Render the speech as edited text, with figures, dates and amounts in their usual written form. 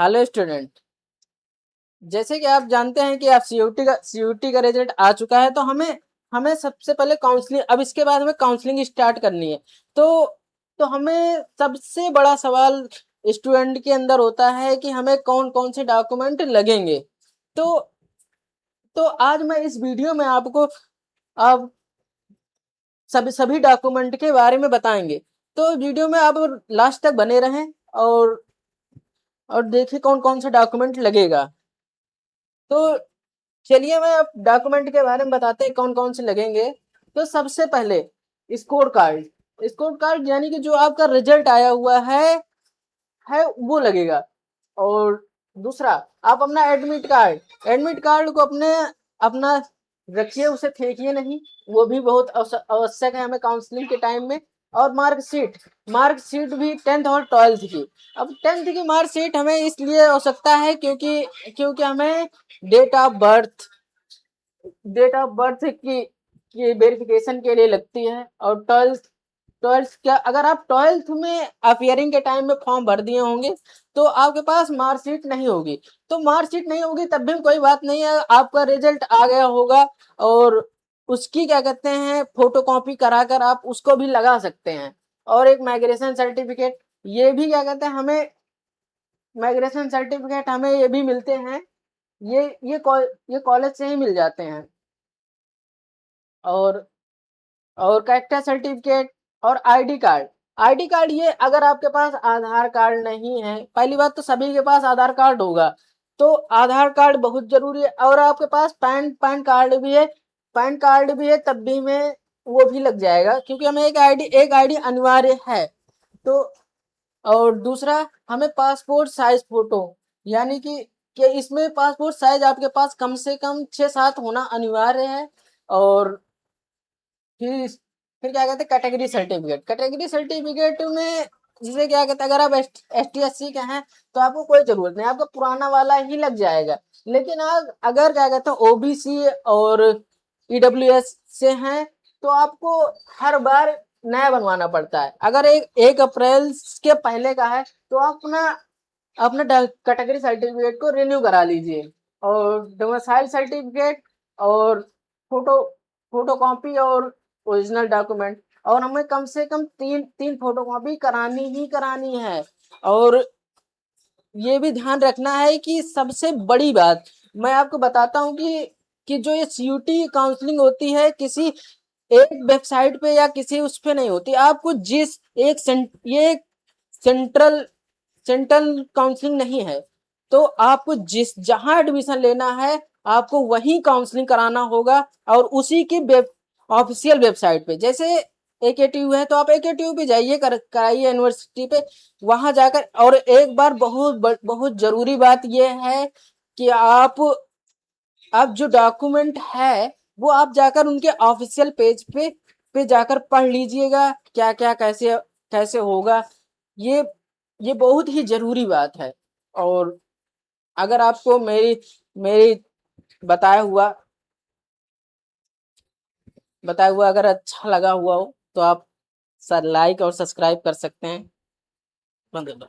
Hello student, जैसे कि आप जानते हैं कि आप सीयूटी का रिजल्ट आ चुका है, तो हमें हमें सबसे पहले काउंसलिंग, अब इसके बाद हमें काउंसलिंग स्टार्ट करनी है। तो तो हमें सबसे बड़ा सवाल स्टूडेंट के अंदर होता है कि हमें कौन कौन से डॉक्यूमेंट लगेंगे। तो तो आज मैं इस वीडियो में आपको आप सभी सभी डॉक्यूमेंट के बारे में बताएंगे। तो वीडियो में आप लास्ट तक बने रहें और देखिए कौन कौन सा डॉक्यूमेंट लगेगा। तो चलिए मैं अब डॉक्यूमेंट के बारे में बताते हैं कौन कौन से लगेंगे। तो सबसे पहले स्कोर कार्ड, स्कोर कार्ड यानी कि जो आपका रिजल्ट आया हुआ है वो लगेगा। और दूसरा, आप अपना एडमिट कार्ड को अपने अपना रखिए, उसे फेंकिए नहीं, वो भी बहुत आवश्यक है हमें काउंसलिंग के टाइम में। और मार्कशीट भी 10th और 12th की। अब 10th की मार्कशीट हमें इसलिए आवश्यकता है क्योंकि हमें डेट ऑफ बर्थ की वेरिफिकेशन के लिए लगती है। और ट्वेल्थ ट्वेल्थ क्या, अगर आप ट्वेल्थ में अपियरिंग के टाइम में फॉर्म भर दिए होंगे तो आपके पास मार्कशीट नहीं होगी। तो मार्कशीट नहीं होगी तब भी कोई बात नहीं है, आपका रिजल्ट आ गया होगा और उसकी क्या कहते हैं फोटो कॉपी करा कर आप उसको भी लगा सकते हैं। और एक माइग्रेशन सर्टिफिकेट, ये भी क्या कहते हैं हमें माइग्रेशन सर्टिफिकेट हमें ये भी मिलते हैं। ये कॉलेज से ही मिल जाते हैं। और कैरेक्टर सर्टिफिकेट और आईडी कार्ड ये अगर आपके पास आधार कार्ड नहीं है, पहली बात तो सभी के पास आधार कार्ड होगा, तो आधार कार्ड बहुत जरूरी है। और आपके पास पैन कार्ड भी है तब भी में वो भी लग जाएगा, क्योंकि हमें एक आईडी अनिवार्य है। तो और दूसरा, हमें पासपोर्ट साइज फोटो, यानी कि इसमें पासपोर्ट साइज आपके पास कम से कम 6-7 होना अनिवार्य है। और फिर क्या कहते हैं कैटेगरी सर्टिफिकेट में, जिसे क्या कहते हैं अगर आप ST SC के हैं तो आपको कोई जरूरत नहीं, आपका पुराना वाला ही लग जाएगा। लेकिन आप अगर क्या कहते हैं OBC और EWS से हैं तो आपको हर बार नया बनवाना पड़ता है। अगर 1 अप्रैल के पहले का है तो आप अपना अपना कैटेगरी सर्टिफिकेट को रिन्यू करा लीजिए। और डोमिसाइल सर्टिफिकेट और फोटो फोटो कॉपी और ओरिजिनल डॉक्यूमेंट, और हमें कम से कम तीन तीन फोटो कॉपी करानी है। और ये भी ध्यान रखना है कि सबसे बड़ी बात मैं आपको बताता हूँ कि जो ये CUT काउंसलिंग होती है किसी एक वेबसाइट पे या किसी उस पे नहीं होती। आपको जिस एक ये सेंट्रल सेंट्रल काउंसलिंग नहीं है, तो आपको जहां एडमिशन लेना है आपको वही काउंसलिंग कराना होगा। और उसी की ऑफिशियल वेबसाइट पे, जैसे AKTU है तो आप AKTU पे जाइए, कराइए यूनिवर्सिटी पे, वहां जाकर। और एक बार बहुत जरूरी बात यह है कि आप जो डॉक्यूमेंट है वो आप जाकर उनके ऑफिशियल पेज पे जाकर पढ़ लीजिएगा, क्या क्या कैसे कैसे होगा। ये ये बहुत ही जरूरी बात है। और अगर आपको मेरी मेरी बताया हुआ अगर अच्छा लगा हुआ हो तो आप सर लाइक और सब्सक्राइब कर सकते हैं। बंद कर दो।